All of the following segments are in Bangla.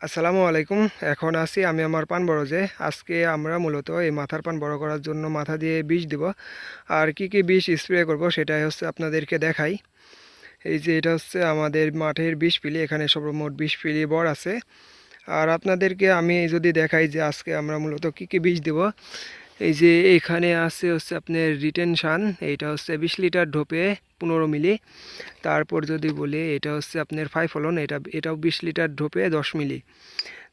আসসালামু আলাইকুম। এখন আছি আমি আমার পান বরজে। আজকে আমরা মূলত এই মাথার পান বড় করার জন্য মাথা দিয়ে বিষ দিব। আর কি কি বিষ স্প্রে করব সেটাই হচ্ছে আপনাদেরকে দেখাই। এই যে এটা হচ্ছে আমাদের মাঠের 20 পিলি, এখানে সর্বমোট 20 পিলি বড় আছে। আর আপনাদেরকে আমি যদি দেখাই যে আজকে আমরা মূলত কি কি বিষ দেব। এই যে এখানে আছে হচ্ছে আপনার রিটেনশান, এইটা হচ্ছে 20 লিটার ঢোপে 15 মিলি। তারপর যদি বলি এটা হচ্ছে আপনার ফাইফলন, এটাও 20 লিটার ঢোপে 10 মিলি।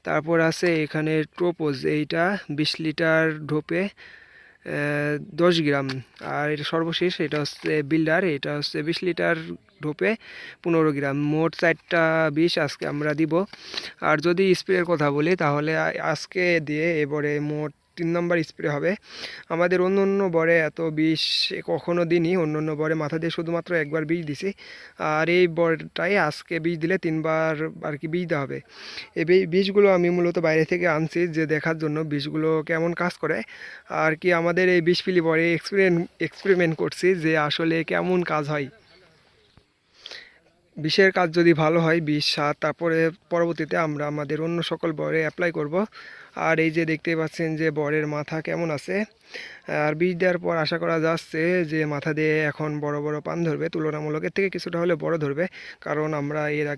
তারপর আছে এখানে ট্রোপোজ, এইটা 20 লিটার ঢোপে 10 গ্রাম। আর এটা সর্বশেষ এটা হচ্ছে বিল্ডার, এটা হচ্ছে 20 লিটার ঢোপে 15 গ্রাম। মোট 4টা বিষ আজকে আমরা দিব। আর যদি স্প্রের কথা বলি তাহলে আজকে দিয়ে এবারে মোট 3 নম্বর স্প্রে হবে। আমাদের অন্য অন্য বরে এত বিষ কখনো দিনই, অন্য অন্য বরে মাথা দিয়ে শুধুমাত্র একবার বিষ দিছি। আর এই বরটাই আজকে বিষ দিলে 3বার আর কি বিষ দেওয়া হবে। এই বীজগুলো আমি মূলত বাইরে থেকে আনছি যে দেখার জন্য বীজগুলো কেমন কাজ করে। আর কি আমাদের এই 20 পিলি বরে এক্সপেরিমেন্ট করছি যে আসলে কেমন কাজ হয়। বিষের কাজ যদি ভালো হয়, বিষ সার তারপরে পরবর্তীতে আমরা আমাদের অন্য সকল বরে অ্যাপ্লাই করব। আর এই যে দেখতে পাচ্ছেন যে বরের মাথা কেমন আছে। আর বীজ দেওয়ার পর আশা করা যাচ্ছে যে মাথা দিয়ে এখন বড় বড় পান ধরবে, তুলনামূলক এর থেকে কিছুটা হলে বড় ধরবে। কারণ আমরা এর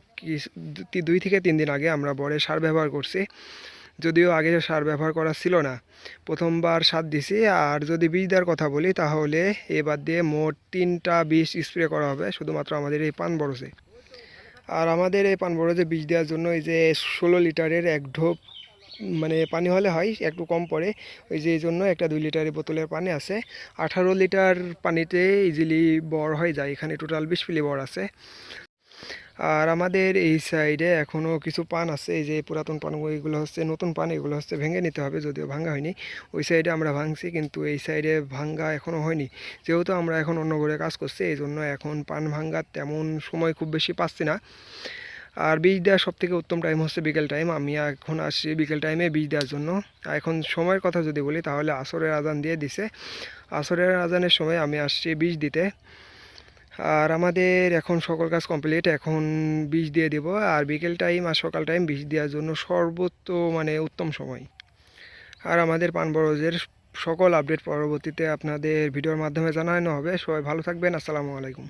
2 থেকে 3 দিন আগে আমরা বরের সার ব্যবহার করছি। যদিও আগে সার ব্যবহার করা ছিল না, প্রথমবার সার দিছি। আর যদি বীজ দেওয়ার কথা বলি তাহলে এবার দিয়ে মোট 3টা বীজ স্প্রে করা হবে শুধুমাত্র আমাদের এই পান বরজে। আর আমাদের এই পান বরজে বীজ দেওয়ার জন্য এই যে 16 লিটারের এক ঢোপ মানে পানি হলে হয়, একটু কম পড়ে। ওই যে এই জন্য একটা 2 লিটারের বোতলের পানি আছে। 18 লিটার পানিতে ইজিলি বড় হয়ে যায়। এখানে টোটাল 20 পিলি বড় আছে। আর আমাদের এই সাইডে এখনও কিছু পান আছে, এই যে পুরাতন পান, ওইগুলো হচ্ছে নতুন পান, এগুলো হচ্ছে ভেঙে নিতে হবে, যদিও ভাঙা হয়নি। ওই সাইডে আমরা ভাঙছি কিন্তু এই সাইডে ভাঙ্গা এখনও হয়নি। যেহেতু আমরা এখন অন্য ঘরে কাজ করছি এই জন্য এখন পান ভাঙ্গার তেমন সময় খুব বেশি পাচ্ছি না। আর বীজ দেওয়ার সবথেকে উত্তম টাইম হচ্ছে বিকেল টাইম। আমি এখন আসছি বিকেল টাইমে বীজ দেওয়ার জন্য। এখন সময়ের কথা যদি বলি তাহলে আসরের আজান দিয়ে দিছে। আসরের আজানের সময় আমি আসছি বীজ দিতে। আর আমাদের এখন সকল কাজ কমপ্লিট, এখন বীজ দিয়ে দেব। আর বিকেল টাইম আর সকাল টাইম বীজ দেওয়ার জন্য সর্বোচ্চ উত্তম সময়। আর আমাদের পান বরজের সকল আপডেট পরবর্তীতে আপনাদের ভিডিওর মাধ্যমে জানানো হবে। সবাই ভালো থাকবেন। আসসালামু আলাইকুম।